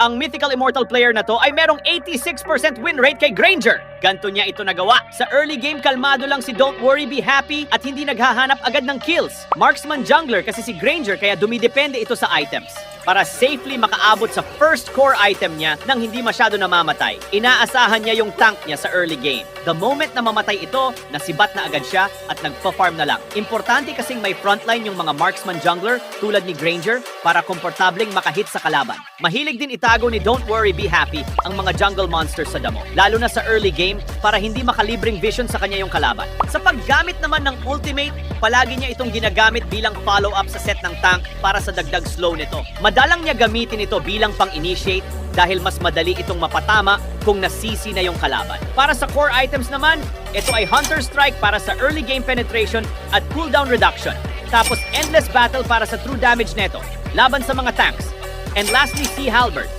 Ang mythical immortal player na to ay merong 86% win rate kay Granger. Ganto niya ito nagawa. Sa early game, kalmado lang si Don't Worry Be Happy at hindi naghahanap agad ng kills. Marksman jungler kasi si Granger kaya dumidepende ito sa items para safely makaabot sa first core item niya nang hindi masyado namamatay. Inaasahan niya yung tank niya sa early game. The moment na mamatay ito, nasibat na agad siya at nagpa-farm na lang. Importante kasing may frontline yung mga marksman jungler tulad ni Granger para komportableng makahit sa kalaban. Mahilig din itago ni Don't Worry Be Happy ang mga jungle monsters sa damo, lalo na sa early game para hindi makalibreng vision sa kanya yung kalaban. Sa paggamit naman ng ultimate, palagi niya itong ginagamit bilang follow-up sa set ng tank para sa dagdag slow nito. Madalang niya gamitin ito bilang pang-initiate dahil mas madali itong mapatama kung nasisi na yung kalaban. Para sa core items naman, ito ay Hunter Strike para sa early game penetration at cooldown reduction. Tapos Endless Battle para sa true damage neto laban sa mga tanks. And lastly, Sea Halberd